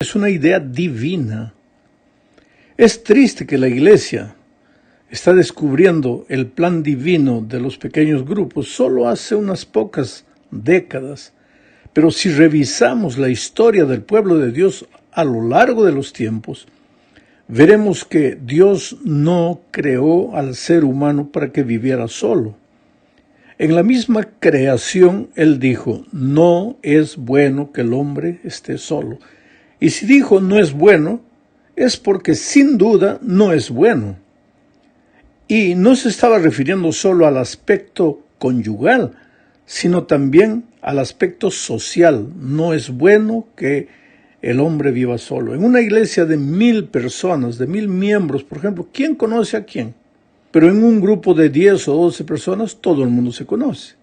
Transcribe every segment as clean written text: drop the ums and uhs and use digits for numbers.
Es una idea divina. Es triste que la Iglesia está descubriendo el plan divino de los pequeños grupos solo hace unas pocas décadas, pero si revisamos la historia del pueblo de Dios a lo largo de los tiempos, veremos que Dios no creó al ser humano para que viviera solo. En la misma creación, Él dijo, no es bueno que el hombre esté solo. Y si dijo no es bueno, es porque sin duda no es bueno. Y no se estaba refiriendo solo al aspecto conyugal, sino también al aspecto social. No es bueno que el hombre viva solo. En una iglesia de 1000 personas, de 1000 miembros, por ejemplo, ¿quién conoce a quién? Pero en un grupo de 10 o 12 personas, todo el mundo se conoce.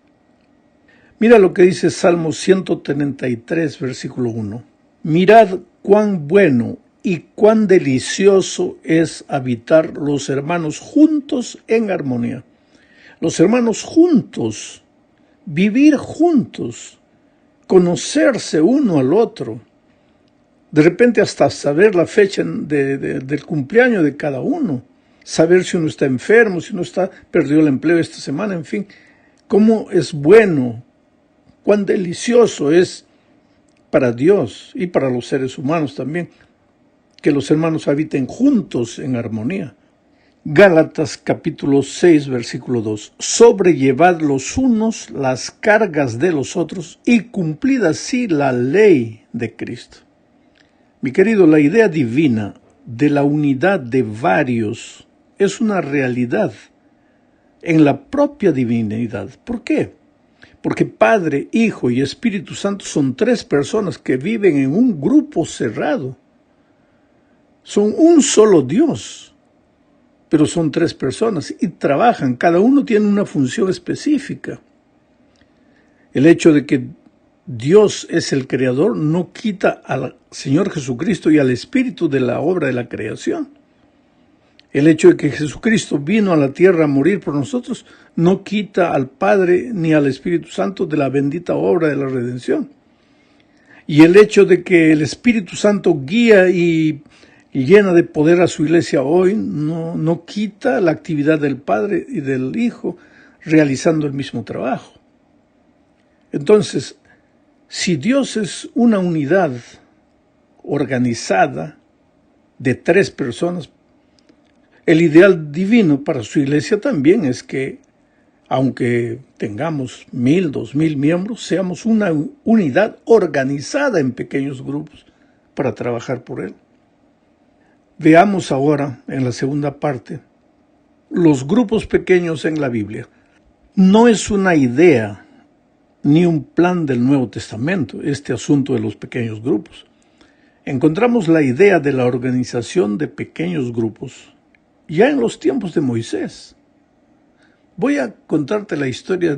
Mira lo que dice Salmo 133, versículo 1. Mirad cuán bueno y cuán delicioso es habitar los hermanos juntos en armonía. Los hermanos juntos, vivir juntos, conocerse uno al otro. De repente hasta saber la fecha del cumpleaños de cada uno. Saber si uno está enfermo, si uno perdió el empleo esta semana, en fin. Cómo es bueno, cuán delicioso es para Dios y para los seres humanos también, que los hermanos habiten juntos en armonía. Gálatas capítulo 6, versículo 2. Sobrellevad los unos las cargas de los otros y cumplid así la ley de Cristo. Mi querido, la idea divina de la unidad de varios es una realidad en la propia divinidad. ¿Por qué? Porque Padre, Hijo y Espíritu Santo son 3 personas que viven en un grupo cerrado. Son un solo Dios, pero son 3 personas y trabajan, cada uno tiene una función específica. El hecho de que Dios es el creador no quita al Señor Jesucristo y al Espíritu de la obra de la creación. El hecho de que Jesucristo vino a la tierra a morir por nosotros no quita al Padre ni al Espíritu Santo de la bendita obra de la redención. Y el hecho de que el Espíritu Santo guía y llena de poder a su iglesia hoy no quita la actividad del Padre y del Hijo realizando el mismo trabajo. Entonces, si Dios es una unidad organizada de 3 personas, el ideal divino para su iglesia también es que, aunque tengamos 1000, 2000 miembros, seamos una unidad organizada en pequeños grupos para trabajar por Él. Veamos ahora, en la segunda parte, los grupos pequeños en la Biblia. No es una idea ni un plan del Nuevo Testamento, este asunto de los pequeños grupos. Encontramos la idea de la organización de pequeños grupos ya en los tiempos de Moisés. Voy a contarte la historia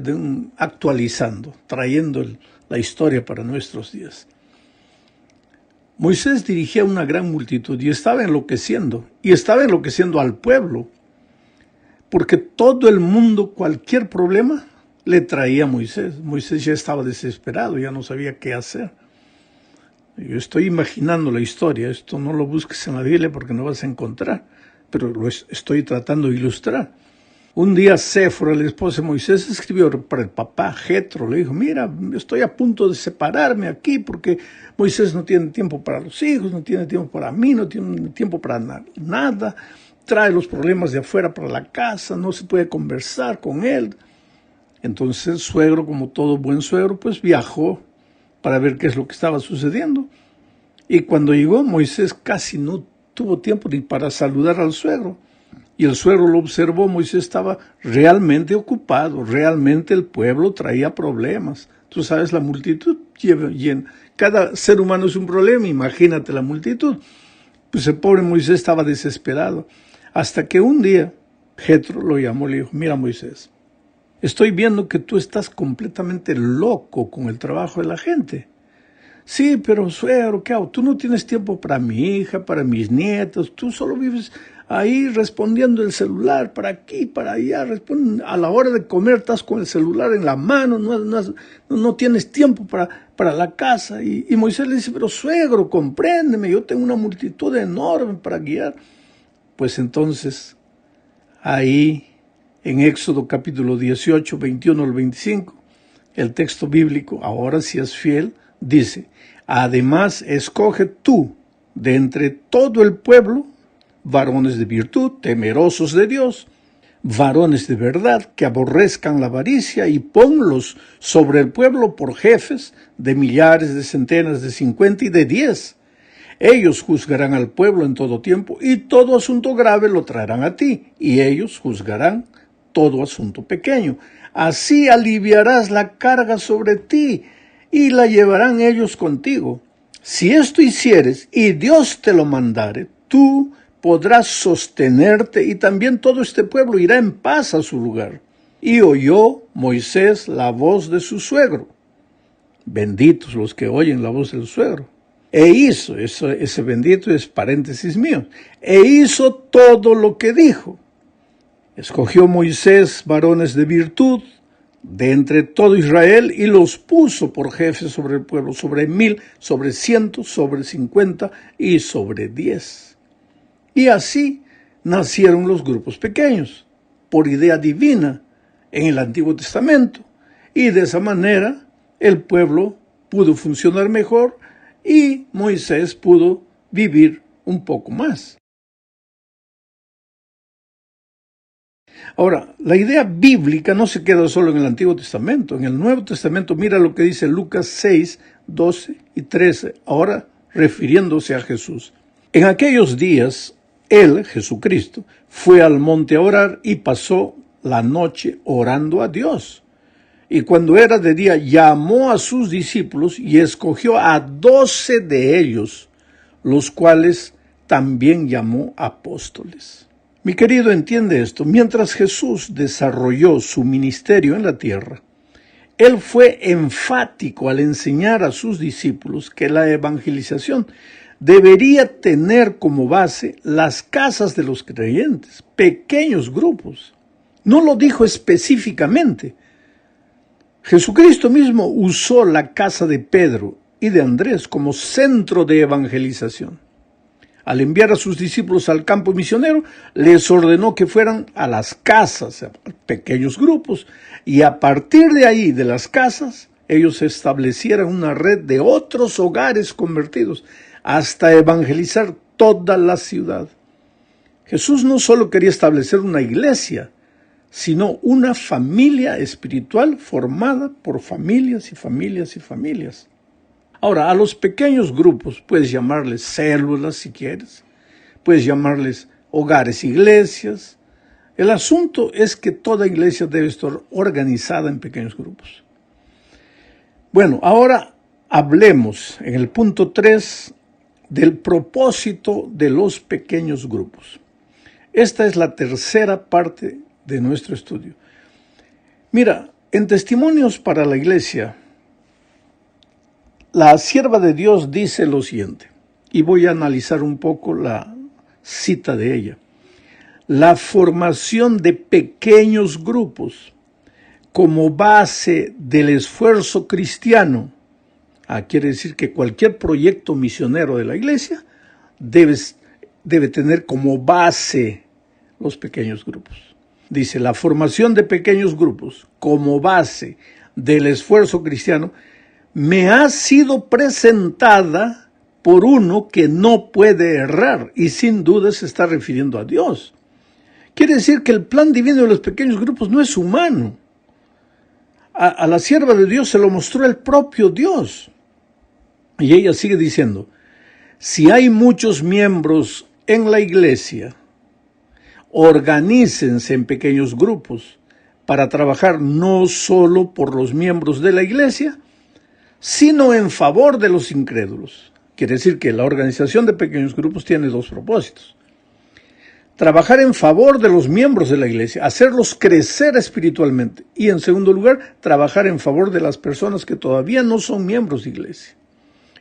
actualizando, trayendo la historia para nuestros días. Moisés dirigía una gran multitud y estaba enloqueciendo al pueblo, porque todo el mundo, cualquier problema, le traía a Moisés. Moisés ya estaba desesperado, ya no sabía qué hacer. Yo estoy imaginando la historia, esto no lo busques en la Biblia porque no vas a encontrar, pero lo estoy tratando de ilustrar. Un día Séfora, la esposa de Moisés, escribió para el papá Jetro, le dijo, mira, estoy a punto de separarme aquí porque Moisés no tiene tiempo para los hijos, no tiene tiempo para mí, no tiene tiempo para nada, trae los problemas de afuera para la casa, no se puede conversar con él. Entonces el suegro, como todo buen suegro, pues viajó para ver qué es lo que estaba sucediendo. Y cuando llegó, Moisés casi no tuvo tiempo ni para saludar al suegro. Y el suegro lo observó, Moisés estaba realmente ocupado, realmente el pueblo traía problemas. Tú sabes, la multitud llena. Cada ser humano es un problema, imagínate la multitud. Pues el pobre Moisés estaba desesperado. Hasta que un día, Jetro lo llamó y le dijo, mira Moisés, estoy viendo que tú estás completamente loco con el trabajo de la gente. Sí, pero suegro, ¿qué hago? Tú no tienes tiempo para mi hija, para mis nietos, tú solo vives ahí respondiendo el celular, para aquí, para allá, a la hora de comer estás con el celular en la mano, no tienes tiempo para la casa. Y Moisés le dice, pero suegro, compréndeme, yo tengo una multitud enorme para guiar. Pues entonces, ahí en Éxodo capítulo 18, 21 al 25, el texto bíblico, ahora si es fiel, dice, además escoge tú de entre todo el pueblo varones de virtud, temerosos de Dios, varones de verdad, que aborrezcan la avaricia, y ponlos sobre el pueblo por jefes de millares, de centenas, de 50 y de 10. Ellos juzgarán al pueblo en todo tiempo, y todo asunto grave lo traerán a ti, y ellos juzgarán todo asunto pequeño. Así aliviarás la carga sobre ti, y la llevarán ellos contigo. Si esto hicieres, y Dios te lo mandare, tú podrás sostenerte, y también todo este pueblo irá en paz a su lugar. Y oyó Moisés la voz de su suegro. Benditos los que oyen la voz del suegro. E hizo, ese bendito es paréntesis mío, e hizo todo lo que dijo. Escogió Moisés varones de virtud de entre todo Israel, y los puso por jefes sobre el pueblo, sobre 1000, sobre 100, sobre 50 y sobre 10. Y así nacieron los grupos pequeños, por idea divina en el Antiguo Testamento. Y de esa manera el pueblo pudo funcionar mejor y Moisés pudo vivir un poco más. Ahora, la idea bíblica no se queda solo en el Antiguo Testamento. En el Nuevo Testamento, mira lo que dice Lucas 6, 12 y 13, ahora refiriéndose a Jesús. En aquellos días, Él, Jesucristo, fue al monte a orar y pasó la noche orando a Dios. Y cuando era de día, llamó a sus discípulos y escogió a 12 de ellos, los cuales también llamó apóstoles. Mi querido, entiende esto. Mientras Jesús desarrolló su ministerio en la tierra, Él fue enfático al enseñar a sus discípulos que la evangelización debería tener como base las casas de los creyentes, pequeños grupos. No lo dijo específicamente. Jesucristo mismo usó la casa de Pedro y de Andrés como centro de evangelización. Al enviar a sus discípulos al campo misionero, les ordenó que fueran a las casas, a pequeños grupos, y a partir de ahí, de las casas, ellos establecieran una red de otros hogares convertidos, hasta evangelizar toda la ciudad. Jesús no solo quería establecer una iglesia, sino una familia espiritual formada por familias y familias y familias. Ahora, a los pequeños grupos puedes llamarles células si quieres, puedes llamarles hogares, iglesias. El asunto es que toda iglesia debe estar organizada en pequeños grupos. Bueno, ahora hablemos en el punto 3 del propósito de los pequeños grupos. Esta es la tercera parte de nuestro estudio. Mira, en Testimonios para la Iglesia, la sierva de Dios dice lo siguiente, y voy a analizar un poco la cita de ella. La formación de pequeños grupos como base del esfuerzo cristiano, quiere decir que cualquier proyecto misionero de la iglesia debe tener como base los pequeños grupos. Dice, la formación de pequeños grupos como base del esfuerzo cristiano me ha sido presentada por uno que no puede errar y sin duda se está refiriendo a Dios. Quiere decir que el plan divino de los pequeños grupos no es humano. A la sierva de Dios se lo mostró el propio Dios. Y ella sigue diciendo, si hay muchos miembros en la iglesia, organícense en pequeños grupos para trabajar no solo por los miembros de la iglesia, sino en favor de los incrédulos. Quiere decir que la organización de pequeños grupos tiene dos propósitos. Trabajar en favor de los miembros de la iglesia, hacerlos crecer espiritualmente. Y en segundo lugar, trabajar en favor de las personas que todavía no son miembros de iglesia.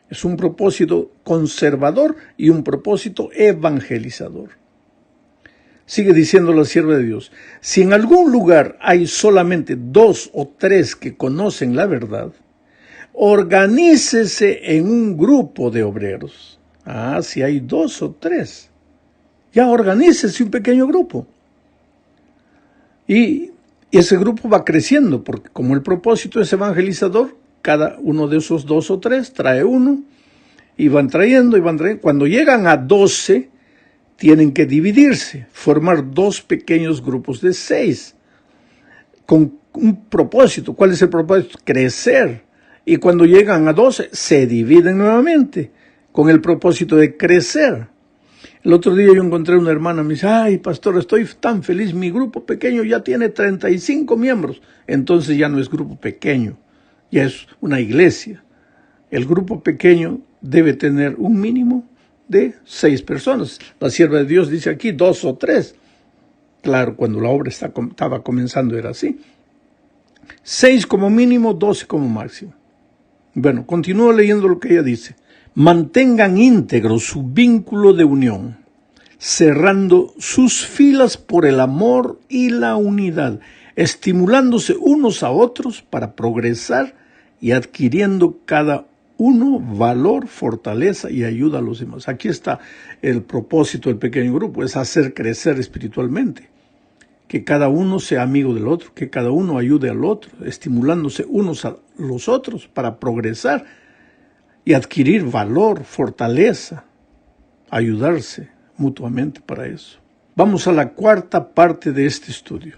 Es un propósito conservador y un propósito evangelizador. Sigue diciendo la sierva de Dios, si en algún lugar hay solamente 2 o 3 que conocen la verdad, organícese en un grupo de obreros. Si hay 2 o 3, ya organícese un pequeño grupo. Y ese grupo va creciendo, porque como el propósito es evangelizador, cada uno de esos 2 o 3 trae uno, y van trayendo. Cuando llegan a 12, tienen que dividirse, formar 2 pequeños grupos de 6, con un propósito. ¿Cuál es el propósito? Crecer. Y cuando llegan a 12, se dividen nuevamente, con el propósito de crecer. El otro día yo encontré una hermana, me dice, ay, pastor, estoy tan feliz, mi grupo pequeño ya tiene 35 miembros. Entonces ya no es grupo pequeño, ya es una iglesia. El grupo pequeño debe tener un mínimo de 6 personas. La sierva de Dios dice aquí 2 o 3. Claro, cuando la obra estaba comenzando era así. 6 como mínimo, 12 como máximo. Bueno, continúo leyendo lo que ella dice. Mantengan íntegro su vínculo de unión, cerrando sus filas por el amor y la unidad, estimulándose unos a otros para progresar y adquiriendo cada uno valor, fortaleza y ayuda a los demás. Aquí está el propósito del pequeño grupo, es hacer crecer espiritualmente. Que cada uno sea amigo del otro, que cada uno ayude al otro, estimulándose unos a los otros para progresar y adquirir valor, fortaleza, ayudarse mutuamente para eso. Vamos a la cuarta parte de este estudio.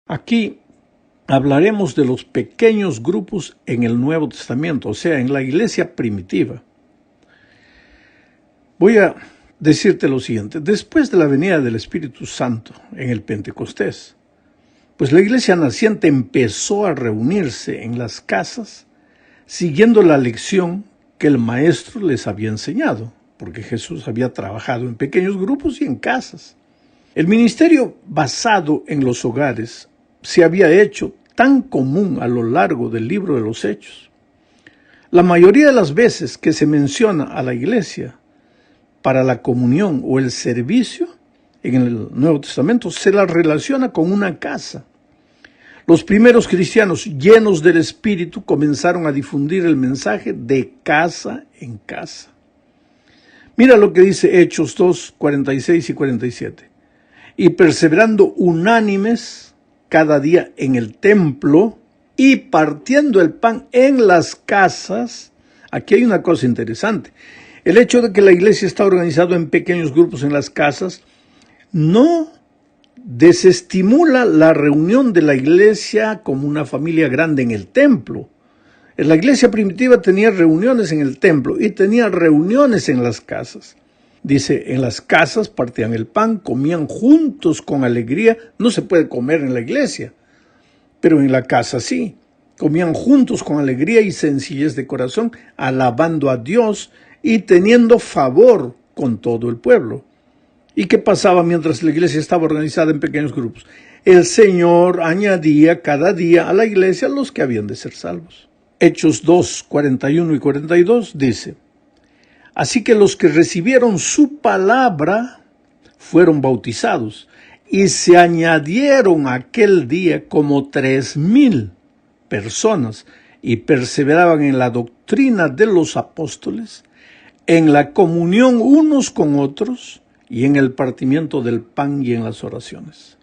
Aquí hablaremos de los pequeños grupos en el Nuevo Testamento, o sea, en la iglesia primitiva. Voy a decirte lo siguiente. Después de la venida del Espíritu Santo en el Pentecostés, pues la iglesia naciente empezó a reunirse en las casas siguiendo la lección que el maestro les había enseñado, porque Jesús había trabajado en pequeños grupos y en casas. El ministerio basado en los hogares se había hecho tan común a lo largo del libro de los Hechos. La mayoría de las veces que se menciona a la iglesia para la comunión o el servicio en el Nuevo Testamento se la relaciona con una casa. Los primeros cristianos llenos del Espíritu comenzaron a difundir el mensaje de casa en casa. Mira lo que dice Hechos 2, 46 y 47. Y perseverando unánimes cada día en el templo y partiendo el pan en las casas. Aquí hay una cosa interesante. El hecho de que la iglesia está organizada en pequeños grupos en las casas no desestimula la reunión de la iglesia como una familia grande en el templo. La iglesia primitiva tenía reuniones en el templo y tenía reuniones en las casas. Dice, en las casas partían el pan, comían juntos con alegría. No se puede comer en la iglesia, pero en la casa sí. Comían juntos con alegría y sencillez de corazón, alabando a Dios y teniendo favor con todo el pueblo. ¿Y qué pasaba mientras la iglesia estaba organizada en pequeños grupos? El Señor añadía cada día a la iglesia los que habían de ser salvos. Hechos 2, 41 y 42 dice, así que los que recibieron su palabra fueron bautizados y se añadieron aquel día como 3,000 personas y perseveraban en la doctrina de los apóstoles, en la comunión unos con otros y en el partimiento del pan y en las oraciones.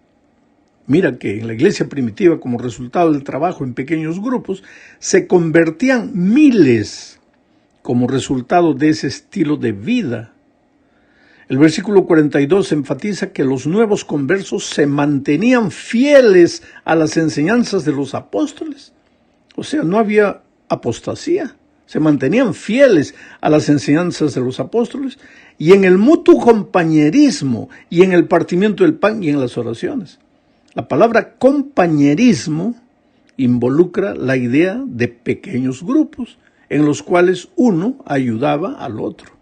Mira que en la iglesia primitiva, como resultado del trabajo en pequeños grupos, se convertían miles como resultado de ese estilo de vida. El versículo 42 enfatiza que los nuevos conversos se mantenían fieles a las enseñanzas de los apóstoles. O sea, no había apostasía. Se mantenían fieles a las enseñanzas de los apóstoles y en el mutuo compañerismo y en el partimiento del pan y en las oraciones. La palabra compañerismo involucra la idea de pequeños grupos en los cuales uno ayudaba al otro.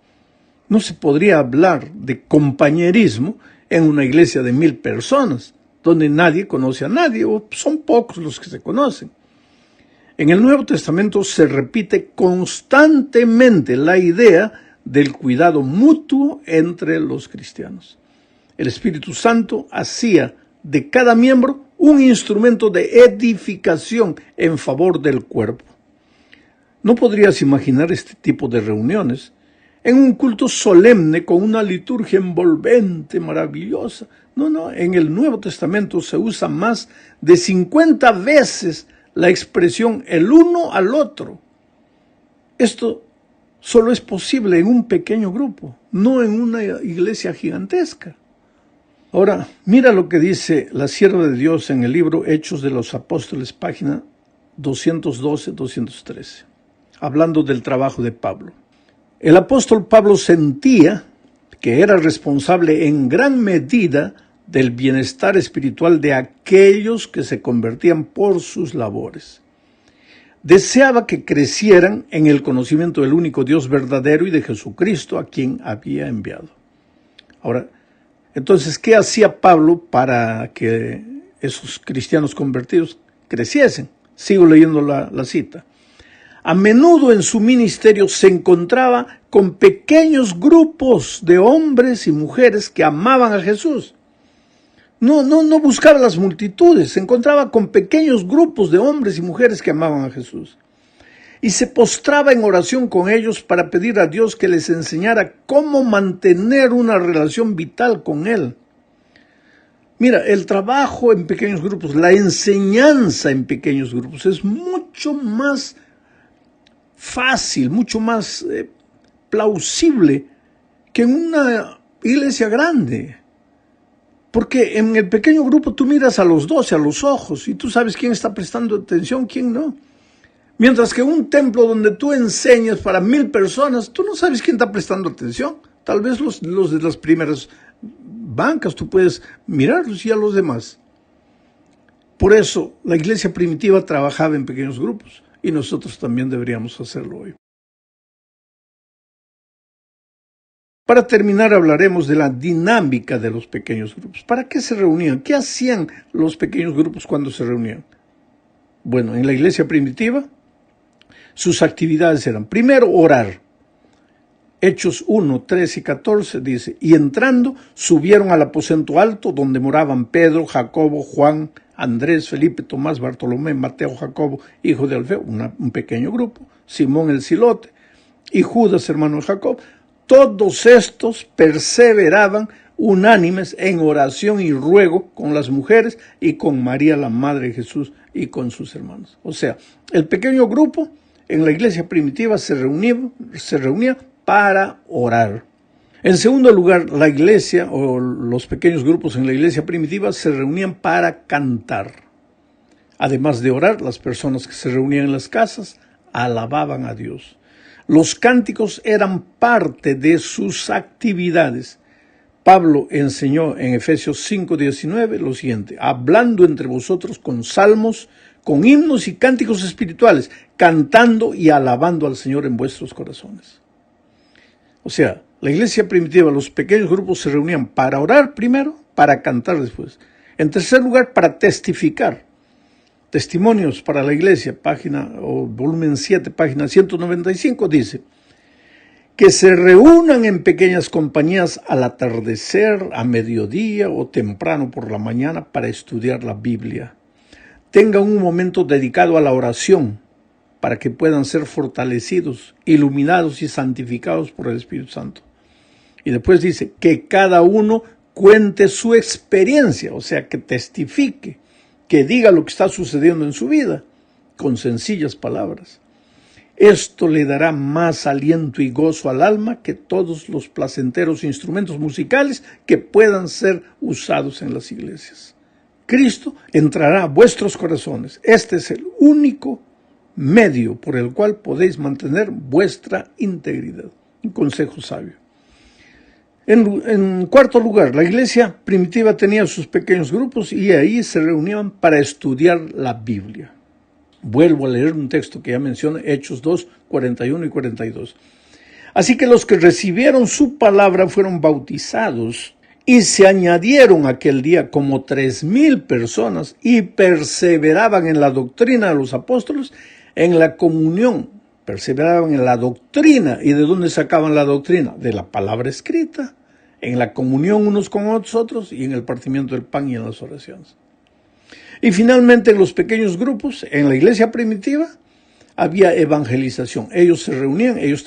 No se podría hablar de compañerismo en una iglesia de 1,000 personas, donde nadie conoce a nadie o son pocos los que se conocen. En el Nuevo Testamento se repite constantemente la idea del cuidado mutuo entre los cristianos. El Espíritu Santo hacía de cada miembro un instrumento de edificación en favor del cuerpo. No podrías imaginar este tipo de reuniones en un culto solemne con una liturgia envolvente, maravillosa. No, en el Nuevo Testamento se usa más de 50 veces la expresión el uno al otro. Esto solo es posible en un pequeño grupo, no en una iglesia gigantesca. Ahora, mira lo que dice la sierva de Dios en el libro Hechos de los Apóstoles, página 212-213, hablando del trabajo de Pablo. El apóstol Pablo sentía que era responsable en gran medida del bienestar espiritual de aquellos que se convertían por sus labores. Deseaba que crecieran en el conocimiento del único Dios verdadero y de Jesucristo, a quien había enviado. Ahora, entonces, ¿qué hacía Pablo para que esos cristianos convertidos creciesen? Sigo leyendo la cita. A menudo en su ministerio se encontraba con pequeños grupos de hombres y mujeres que amaban a Jesús. No buscaba las multitudes, se encontraba con pequeños grupos de hombres y mujeres que amaban a Jesús. Y se postraba en oración con ellos para pedir a Dios que les enseñara cómo mantener una relación vital con Él. Mira, el trabajo en pequeños grupos, la enseñanza en pequeños grupos es mucho más fácil, mucho más plausible que en una iglesia grande. Porque en el pequeño grupo tú miras a los 12 a los ojos y tú sabes quién está prestando atención, quién no. Mientras que en un templo donde tú enseñas para 1000 personas, tú no sabes quién está prestando atención. Tal vez los de las primeras bancas tú puedes mirarlos y a los demás. Por eso la iglesia primitiva trabajaba en pequeños grupos y nosotros también deberíamos hacerlo hoy. Para terminar hablaremos de la dinámica de los pequeños grupos. ¿Para qué se reunían? ¿Qué hacían los pequeños grupos cuando se reunían? Bueno, en la iglesia primitiva sus actividades eran, primero, orar. Hechos 1, 13 y 14 dice, y entrando subieron al aposento alto donde moraban Pedro, Jacobo, Juan, Andrés, Felipe, Tomás, Bartolomé, Mateo, Jacobo, hijo de Alfeo, un pequeño grupo, Simón el Zilote y Judas, hermano de Jacob. Todos estos perseveraban unánimes en oración y ruego con las mujeres y con María, la madre de Jesús, y con sus hermanos. O sea, el pequeño grupo en la iglesia primitiva se reunía para orar. En segundo lugar, la iglesia o los pequeños grupos en la iglesia primitiva se reunían para cantar. Además de orar, las personas que se reunían en las casas alababan a Dios. Los cánticos eran parte de sus actividades. Pablo enseñó en Efesios 5:19 lo siguiente, hablando entre vosotros con salmos, con himnos y cánticos espirituales, cantando y alabando al Señor en vuestros corazones. O sea, la iglesia primitiva, los pequeños grupos se reunían para orar primero, para cantar después. En tercer lugar, para testificar. Testimonios para la iglesia, volumen 7, página 195, dice que se reúnan en pequeñas compañías al atardecer, a mediodía o temprano por la mañana para estudiar la Biblia. Tengan un momento dedicado a la oración para que puedan ser fortalecidos, iluminados y santificados por el Espíritu Santo. Y después dice que cada uno cuente su experiencia, o sea, que testifique, que diga lo que está sucediendo en su vida, con sencillas palabras. Esto le dará más aliento y gozo al alma que todos los placenteros instrumentos musicales que puedan ser usados en las iglesias. Cristo entrará a vuestros corazones. Este es el único medio por el cual podéis mantener vuestra integridad. Un consejo sabio. En cuarto lugar, la iglesia primitiva tenía sus pequeños grupos y ahí se reunían para estudiar la Biblia. Vuelvo a leer un texto que ya mencioné, Hechos 2, 41 y 42. Así que los que recibieron su palabra fueron bautizados y se añadieron aquel día como 3,000 personas y perseveraban en la doctrina de los apóstoles, en la comunión perseveraban en la doctrina. ¿Y de dónde sacaban la doctrina? De la palabra escrita, en la comunión unos con otros y en el partimiento del pan y en las oraciones. Y finalmente en los pequeños grupos, en la iglesia primitiva, había evangelización. Ellos se reunían, ellos